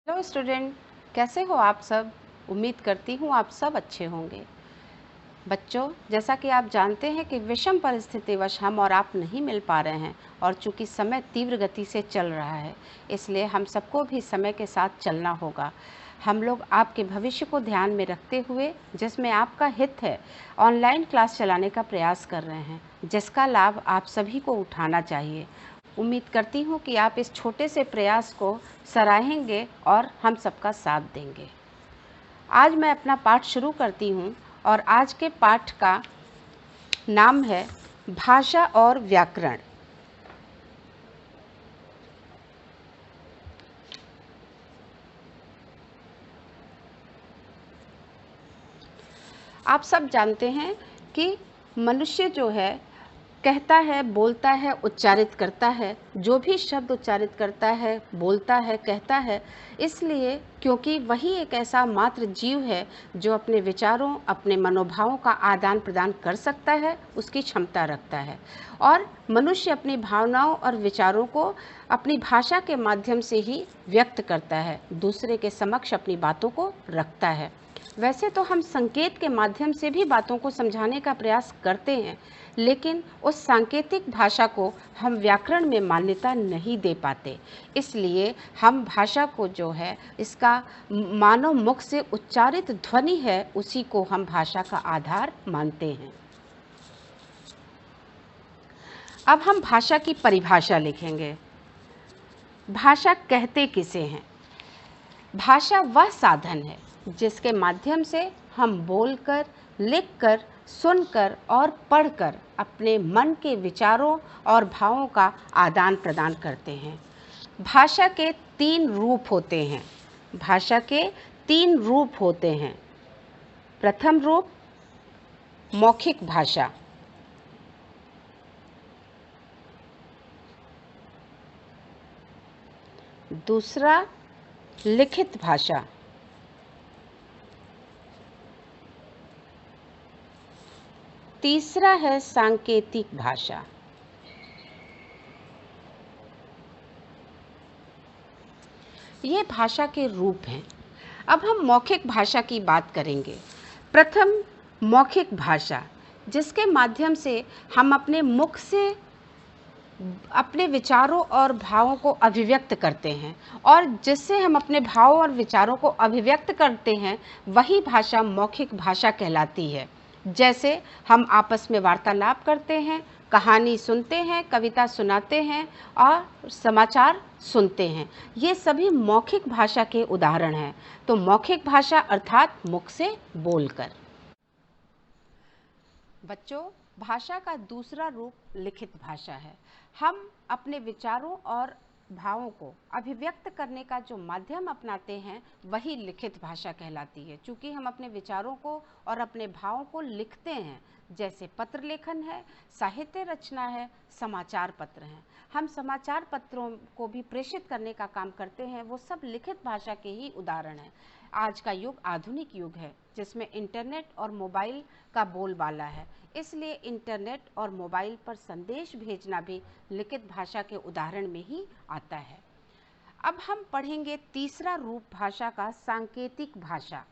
Hello student, कैसे हो आप सब। उम्मीद करती हूँ आप सब अच्छे होंगे। बच्चों, जैसा कि आप जानते हैं कि विषम परिस्थितिवश हम और आप नहीं मिल पा रहे हैं और चूंकि समय तीव्र गति से चल रहा है, इसलिए हम सबको भी समय के साथ चलना होगा। हम लोग आपके भविष्य को ध्यान में रखते हुए, जिसमें आपका हित है, ऑनलाइन क्लास चलाने का प्रयास कर रहे हैं, जिसका लाभ आप सभी को उठाना चाहिए। उम्मीद करती हूँ कि आप इस छोटे से प्रयास को सराहेंगे और हम सबका साथ देंगे। आज मैं अपना पाठ शुरू करती हूँ और आज के पाठ का नाम है भाषा और व्याकरण। आप सब जानते हैं कि मनुष्य जो है कहता है, बोलता है, उच्चारित करता है। जो भी शब्द उच्चारित करता है, बोलता है, कहता है, इसलिए क्योंकि वही एक ऐसा मात्र जीव है जो अपने विचारों, अपने मनोभावों का आदान प्रदान कर सकता है, उसकी क्षमता रखता है। और मनुष्य अपनी भावनाओं और विचारों को अपनी भाषा के माध्यम से ही व्यक्त करता है, दूसरे के समक्ष अपनी बातों को रखता है। वैसे तो हम संकेत के माध्यम से भी बातों को समझाने का प्रयास करते हैं, लेकिन उस सांकेतिक भाषा को हम व्याकरण में मान्यता नहीं दे पाते। इसलिए हम भाषा को जो है, इसका मानव मुख से उच्चारित ध्वनि है, उसी को हम भाषा का आधार मानते हैं। अब हम भाषा की परिभाषा लिखेंगे। भाषा कहते किसे हैं? भाषा वह साधन है जिसके माध्यम से हम बोलकर, लिखकर, सुनकर और पढ़कर अपने मन के विचारों और भावों का आदान प्रदान करते हैं। भाषा के तीन रूप होते हैं। भाषा के तीन रूप होते हैं। प्रथम रूप मौखिक भाषा, दूसरा लिखित भाषा, तीसरा है सांकेतिक भाषा। ये भाषा के रूप हैं। अब हम मौखिक भाषा की बात करेंगे। प्रथम मौखिक भाषा, जिसके माध्यम से हम अपने मुख से अपने विचारों और भावों को अभिव्यक्त करते हैं, और जिससे हम अपने भावों और विचारों को अभिव्यक्त करते हैं, वही भाषा मौखिक भाषा कहलाती है। जैसे हम आपस में वार्तालाप करते हैं, कहानी सुनते हैं, कविता सुनाते हैं और समाचार सुनते हैं, ये सभी मौखिक भाषा के उदाहरण हैं। तो मौखिक भाषा अर्थात मुख से बोलकर। बच्चों, भाषा का दूसरा रूप लिखित भाषा है। हम अपने विचारों और भावों को अभिव्यक्त करने का जो माध्यम अपनाते हैं, वही लिखित भाषा कहलाती है। चूँकि हम अपने विचारों को और अपने भावों को लिखते हैं, जैसे पत्र लेखन है, साहित्य रचना है, समाचार पत्र हैं। हम समाचार पत्रों को भी प्रेषित करने का काम करते हैं, वो सब लिखित भाषा के ही उदाहरण हैं। आज का युग आधुनिक युग है, जिसमें इंटरनेट और मोबाइल का बोलबाला है, इसलिए इंटरनेट और मोबाइल पर संदेश भेजना भी लिखित भाषा के उदाहरण में ही आता है। अब हम पढ़ेंगे तीसरा रूप भाषा का, सांकेतिक भाषा।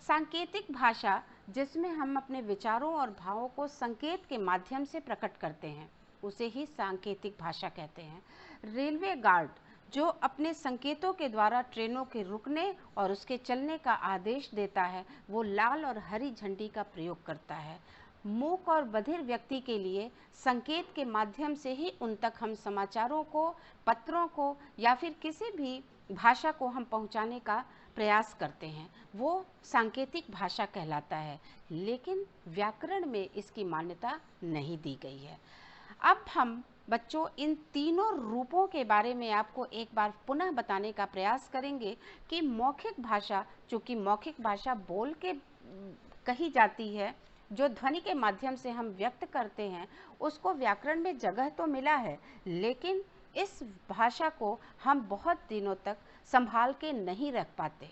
सांकेतिक भाषा, जिसमें हम अपने विचारों और भावों को संकेत के माध्यम से प्रकट करते हैं, उसे ही सांकेतिक भाषा कहते हैं। रेलवे गार्ड जो अपने संकेतों के द्वारा ट्रेनों के रुकने और उसके चलने का आदेश देता है, वो लाल और हरी झंडी का प्रयोग करता है। मूक और बधिर व्यक्ति के लिए संकेत के माध्यम से ही उन तक हम समाचारों को, पत्रों को या फिर किसी भी भाषा को हम पहुंचाने का प्रयास करते हैं, वो सांकेतिक भाषा कहलाता है। लेकिन व्याकरण में इसकी मान्यता नहीं दी गई है। अब हम बच्चों इन तीनों रूपों के बारे में आपको एक बार पुनः बताने का प्रयास करेंगे कि मौखिक भाषा, चूँकि मौखिक भाषा बोल के कही जाती है, जो ध्वनि के माध्यम से हम व्यक्त करते हैं, उसको व्याकरण में जगह तो मिला है, लेकिन इस भाषा को हम बहुत दिनों तक संभाल के नहीं रख पाते।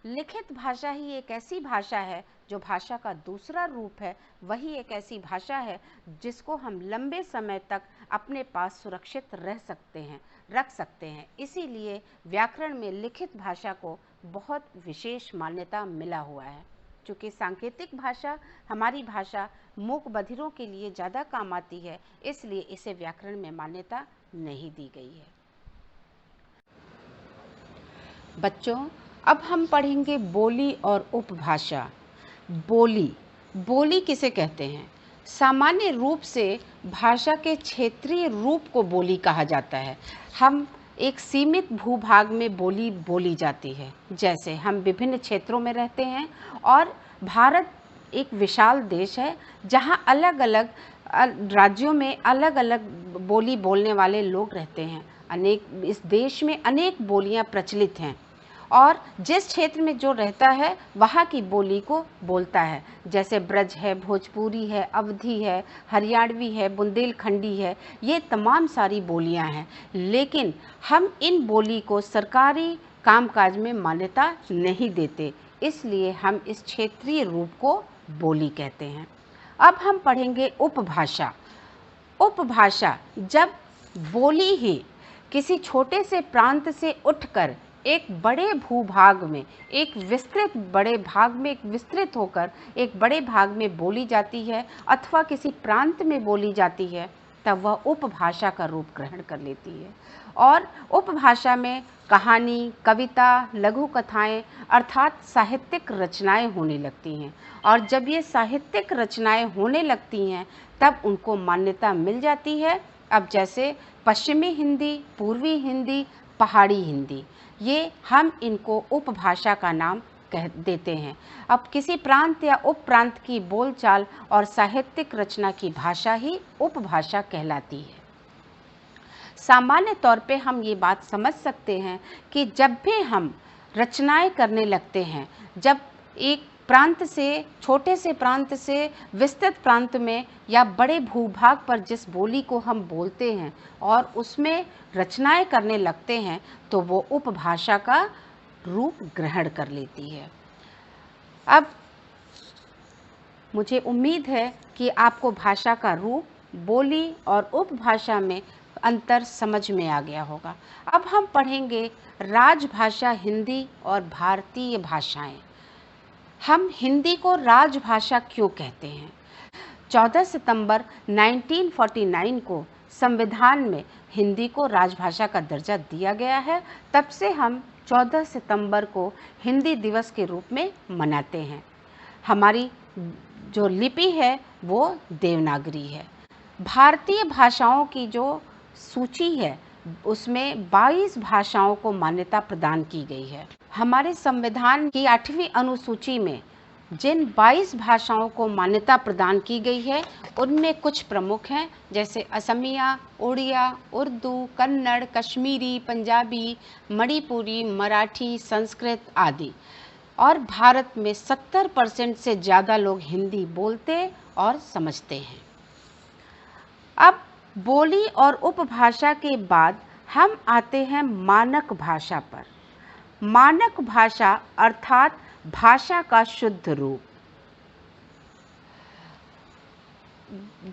लिखित भाषा ही एक ऐसी भाषा है जो भाषा का दूसरा रूप है। वही एक ऐसी भाषा है जिसको हम लंबे समय तक अपने पास सुरक्षित रख सकते हैं। इसीलिए व्याकरण में लिखित भाषा को बहुत विशेष मान्यता मिला हुआ है। चूँकि सांकेतिक भाषा हमारी भाषा मूक बधिरों के लिए ज़्यादा काम आती है, इसलिए इसे व्याकरण में मान्यता नहीं दी गई है। बच्चों, अब हम पढ़ेंगे बोली और उपभाषा। बोली किसे कहते हैं? सामान्य रूप से भाषा के क्षेत्रीय रूप को बोली कहा जाता है। हम एक सीमित भूभाग में बोली बोली जाती है। जैसे हम विभिन्न क्षेत्रों में रहते हैं और भारत एक विशाल देश है जहाँ अलग अलग राज्यों में अलग अलग बोली बोलने वाले लोग रहते हैं। इस देश में अनेक बोलियां प्रचलित हैं और जिस क्षेत्र में जो रहता है वहाँ की बोली को बोलता है। जैसे ब्रज है, भोजपुरी है, अवधी है, हरियाणवी है, बुंदेलखंडी है, ये तमाम सारी बोलियां हैं। लेकिन हम इन बोली को सरकारी कामकाज में मान्यता नहीं देते, इसलिए हम इस क्षेत्रीय रूप को बोली कहते हैं। अब हम पढ़ेंगे उपभाषा। उपभाषा जब बोली ही किसी छोटे से प्रांत से उठकर एक बड़े भूभाग में एक विस्तृत होकर एक बड़े भाग में बोली जाती है अथवा किसी प्रांत में बोली जाती है, तब वह उपभाषा का रूप ग्रहण कर लेती है। और उपभाषा में कहानी, कविता, लघु कथाएं अर्थात साहित्यिक रचनाएं होने लगती हैं। और जब ये साहित्यिक रचनाएं होने लगती हैं तब उनको मान्यता मिल जाती है। अब जैसे पश्चिमी हिंदी, पूर्वी हिंदी, पहाड़ी हिंदी, ये हम इनको उपभाषा का नाम कह देते हैं। अब किसी प्रांत या उप प्रांत की बोलचाल और साहित्यिक रचना की भाषा ही उपभाषा कहलाती है। सामान्य तौर पे हम ये बात समझ सकते हैं कि जब भी हम रचनाएं करने लगते हैं, जब एक प्रांत से, छोटे से प्रांत से विस्तृत प्रांत में या बड़े भूभाग पर जिस बोली को हम बोलते हैं और उसमें रचनाएं करने लगते हैं, तो वो उपभाषा का रूप ग्रहण कर लेती है। अब मुझे उम्मीद है कि आपको भाषा का रूप, बोली और उपभाषा में अंतर समझ में आ गया होगा। अब हम पढ़ेंगे राजभाषा हिंदी और भारतीय भाषाएं। हम हिंदी को राजभाषा क्यों कहते हैं? 14 सितंबर 1949 को संविधान में हिंदी को राजभाषा का दर्जा दिया गया है। तब से हम 14 सितंबर को हिंदी दिवस के रूप में मनाते हैं। हमारी जो लिपि है वो देवनागरी है। भारतीय भाषाओं की जो सूची है उसमें 22 भाषाओं को मान्यता प्रदान की गई है। हमारे संविधान की 8वीं अनुसूची में जिन 22 भाषाओं को मान्यता प्रदान की गई है उनमें कुछ प्रमुख हैं, जैसे असमिया, उड़िया, उर्दू, कन्नड़, कश्मीरी, पंजाबी, मणिपुरी, मराठी, संस्कृत आदि। और भारत में 70% से ज़्यादा लोग हिंदी बोलते और समझते हैं। अब बोली और उपभाषा के बाद हम आते हैं मानक भाषा पर। मानक भाषा अर्थात भाषा का शुद्ध रूप।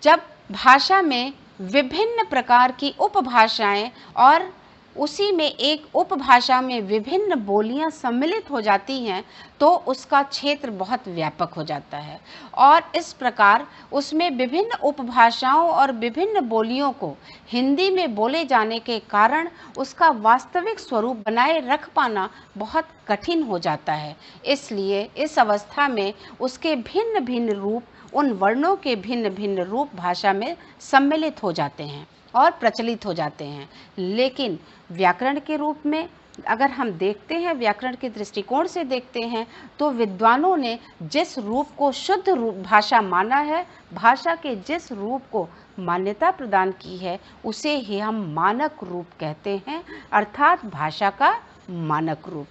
जब भाषा में विभिन्न प्रकार की उपभाषाएं और उसी में एक उपभाषा में विभिन्न बोलियां सम्मिलित हो जाती हैं तो उसका क्षेत्र बहुत व्यापक हो जाता है और इस प्रकार उसमें विभिन्न उपभाषाओं और विभिन्न बोलियों को हिंदी में बोले जाने के कारण उसका वास्तविक स्वरूप बनाए रख पाना बहुत कठिन हो जाता है। इसलिए इस अवस्था में उसके भिन्न भिन्न रूप, उन वर्णों के भिन्न भिन्न रूप भाषा में सम्मिलित हो जाते हैं और प्रचलित हो जाते हैं। लेकिन व्याकरण के रूप में अगर हम देखते हैं, व्याकरण के दृष्टिकोण से देखते हैं, तो विद्वानों ने जिस रूप को शुद्ध रूप भाषा माना है, भाषा के जिस रूप को मान्यता प्रदान की है, उसे ही हम मानक रूप कहते हैं, अर्थात भाषा का मानक रूप।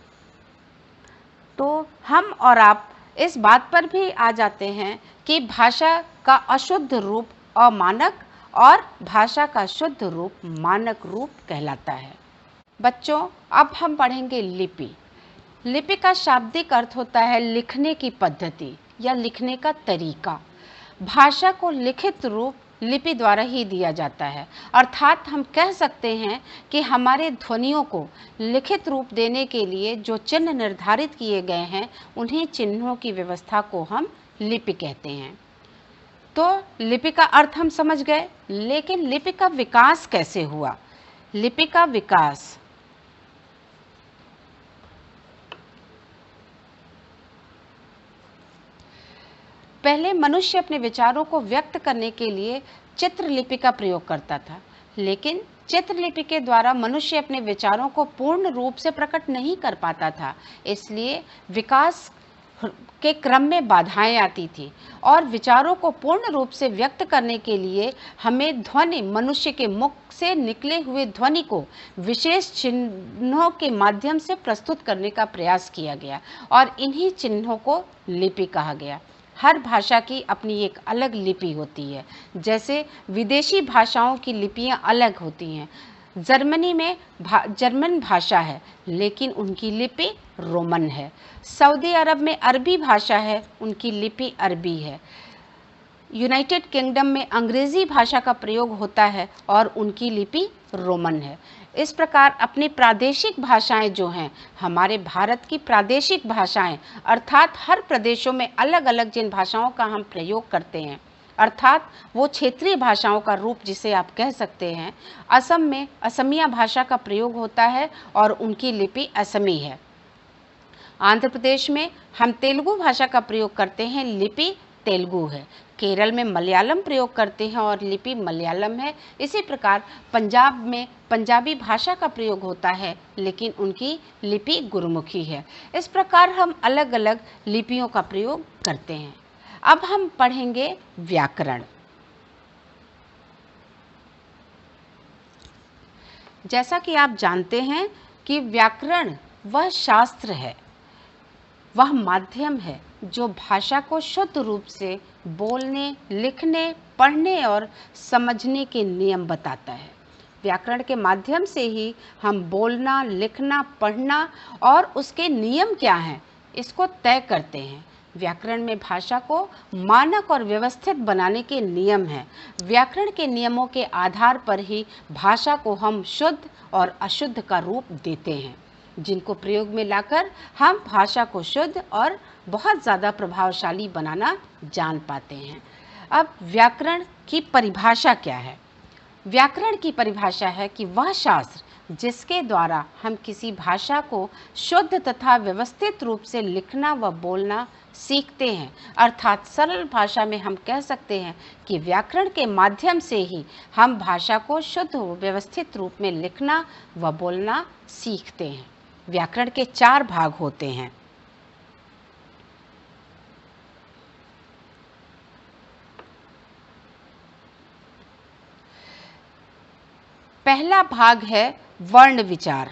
तो हम और आप इस बात पर भी आ जाते हैं कि भाषा का अशुद्ध रूप अमानक और भाषा का शुद्ध रूप मानक रूप कहलाता है। बच्चों, अब हम पढ़ेंगे लिपि। लिपि का शाब्दिक अर्थ होता है लिखने की पद्धति या लिखने का तरीका। भाषा को लिखित रूप लिपि द्वारा ही दिया जाता है, अर्थात हम कह सकते हैं कि हमारे ध्वनियों को लिखित रूप देने के लिए जो चिन्ह निर्धारित किए गए हैं, उन्हीं चिन्हों की व्यवस्था को हम लिपि कहते हैं। तो लिपि का अर्थ हम समझ गए, लेकिन लिपि का विकास कैसे हुआ? लिपि का विकास पहले मनुष्य अपने विचारों को व्यक्त करने के लिए चित्रलिपि का प्रयोग करता था, लेकिन चित्रलिपि के द्वारा मनुष्य अपने विचारों को पूर्ण रूप से प्रकट नहीं कर पाता था। इसलिए विकास के क्रम में बाधाएं आती थी और विचारों को पूर्ण रूप से व्यक्त करने के लिए हमें ध्वनि, मनुष्य के मुख से निकले हुए ध्वनि को विशेष चिन्हों के माध्यम से प्रस्तुत करने का प्रयास किया गया और इन्हीं चिन्हों को लिपि कहा गया। हर भाषा की अपनी एक अलग लिपि होती है। जैसे विदेशी भाषाओं की लिपियां अलग होती हैं। जर्मनी में जर्मन भाषा है, लेकिन उनकी लिपि रोमन है। सऊदी अरब में अरबी भाषा है, उनकी लिपि अरबी है। यूनाइटेड किंगडम में अंग्रेजी भाषा का प्रयोग होता है और उनकी लिपि रोमन है। इस प्रकार अपनी प्रादेशिक भाषाएं जो हैं, हमारे भारत की प्रादेशिक भाषाएं, अर्थात हर प्रदेशों में अलग अलग जिन भाषाओं का हम प्रयोग करते हैं, अर्थात वो क्षेत्रीय भाषाओं का रूप जिसे आप कह सकते हैं। असम में असमिया भाषा का प्रयोग होता है और उनकी लिपि असमी है। आंध्र प्रदेश में हम तेलुगु भाषा का प्रयोग करते हैं, लिपि तेलुगु है। केरल में मलयालम प्रयोग करते हैं और लिपि मलयालम है। इसी प्रकार पंजाब में पंजाबी भाषा का प्रयोग होता है, लेकिन उनकी लिपि गुरमुखी है। इस प्रकार हम अलग अलग लिपियों का प्रयोग करते हैं। अब हम पढ़ेंगे व्याकरण। जैसा कि आप जानते हैं कि व्याकरण वह शास्त्र है, वह माध्यम है जो भाषा को शुद्ध रूप से बोलने, लिखने, पढ़ने और समझने के नियम बताता है। व्याकरण के माध्यम से ही हम बोलना, लिखना, पढ़ना और उसके नियम क्या हैं, इसको तय करते हैं। व्याकरण में भाषा को मानक और व्यवस्थित बनाने के नियम हैं। व्याकरण के नियमों के आधार पर ही भाषा को हम शुद्ध और अशुद्ध का रूप देते हैं, जिनको प्रयोग में लाकर हम भाषा को शुद्ध और बहुत ज़्यादा प्रभावशाली बनाना जान पाते हैं। अब व्याकरण की परिभाषा क्या है? व्याकरण की परिभाषा है कि वह शास्त्र जिसके द्वारा हम किसी भाषा को शुद्ध तथा व्यवस्थित रूप से लिखना व बोलना सीखते हैं। अर्थात सरल भाषा में हम कह सकते हैं कि व्याकरण के माध्यम से ही हम भाषा को शुद्ध व व्यवस्थित रूप में लिखना व बोलना सीखते हैं। व्याकरण के 4 भाग होते हैं। पहला भाग है वर्ण विचार।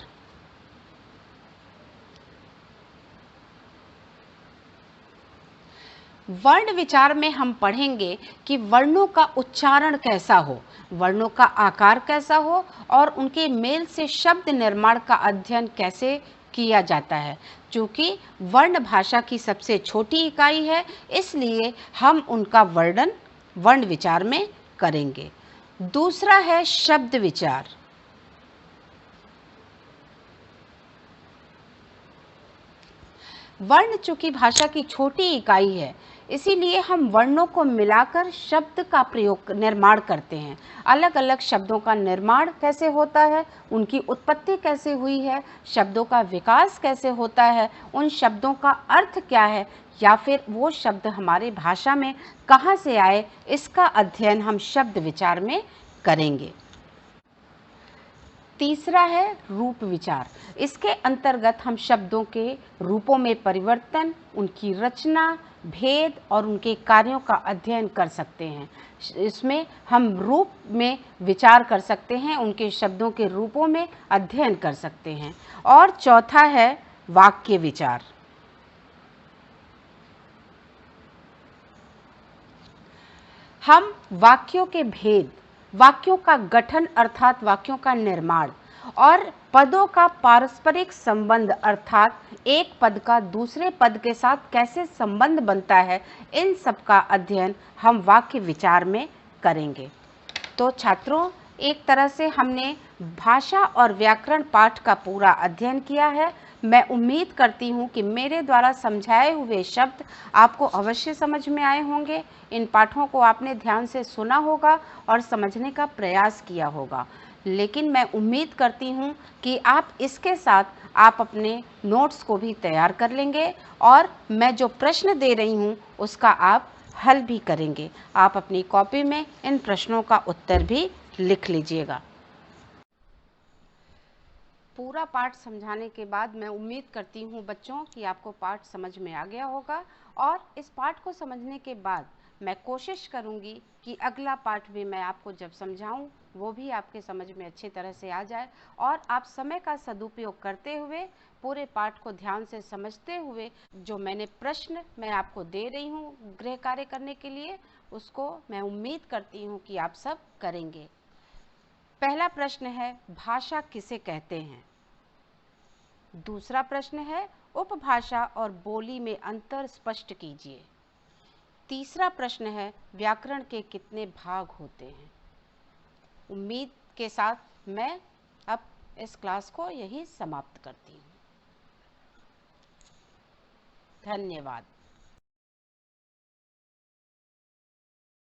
वर्ण विचार में हम पढ़ेंगे कि वर्णों का उच्चारण कैसा हो, वर्णों का आकार कैसा हो और उनके मेल से शब्द निर्माण का अध्ययन कैसे किया जाता है। चूँकि वर्ण भाषा की सबसे छोटी इकाई है, इसलिए हम उनका वर्णन वर्ण विचार में करेंगे। दूसरा है शब्द विचार। वर्ण चूंकि भाषा की छोटी इकाई है, इसीलिए हम वर्णों को मिलाकर शब्द का प्रयोग निर्माण करते हैं। अलग अलग शब्दों का निर्माण कैसे होता है, उनकी उत्पत्ति कैसे हुई है, शब्दों का विकास कैसे होता है, उन शब्दों का अर्थ क्या है, या फिर वो शब्द हमारे भाषा में कहाँ से आए, इसका अध्ययन हम शब्द विचार में करेंगे। तीसरा है रूप विचार। इसके अंतर्गत हम शब्दों के रूपों में परिवर्तन, उनकी रचना, भेद और उनके कार्यों का अध्ययन कर सकते हैं। इसमें हम रूप में विचार कर सकते हैं, उनके शब्दों के रूपों में अध्ययन कर सकते हैं। और चौथा है वाक्य विचार। हम वाक्यों के भेद, वाक्यों का गठन अर्थात वाक्यों का निर्माण और पदों का पारस्परिक संबंध अर्थात एक पद का दूसरे पद के साथ कैसे संबंध बनता है, इन सब का अध्ययन हम वाक्य विचार में करेंगे। तो छात्रों, एक तरह से हमने भाषा और व्याकरण पाठ का पूरा अध्ययन किया है। मैं उम्मीद करती हूँ कि मेरे द्वारा समझाए हुए शब्द आपको अवश्य समझ में आए होंगे। इन पाठों को आपने ध्यान से सुना होगा और समझने का प्रयास किया होगा। लेकिन मैं उम्मीद करती हूँ कि आप इसके साथ आप अपने नोट्स को भी तैयार कर लेंगे और मैं जो प्रश्न दे रही हूँ उसका आप हल भी करेंगे। आप अपनी कॉपी में इन प्रश्नों का उत्तर भी लिख लीजिएगा। पूरा पाठ समझाने के बाद मैं उम्मीद करती हूँ बच्चों कि आपको पाठ समझ में आ गया होगा और इस पाठ को समझने के बाद मैं कोशिश करूँगी कि अगला पाठ भी मैं आपको जब समझाऊँ वो भी आपके समझ में अच्छी तरह से आ जाए और आप समय का सदुपयोग करते हुए पूरे पाठ को ध्यान से समझते हुए जो मैंने प्रश्न मैं आपको दे रही हूँ गृह कार्य करने के लिए, उसको मैं उम्मीद करती हूँ कि आप सब करेंगे। पहला प्रश्न है, भाषा किसे कहते हैं? दूसरा प्रश्न है, उपभाषा और बोली में अंतर स्पष्ट कीजिए। तीसरा प्रश्न है, व्याकरण के कितने भाग होते हैं? उम्मीद के साथ मैं अब इस क्लास को यहीं समाप्त करती हूँ। धन्यवाद।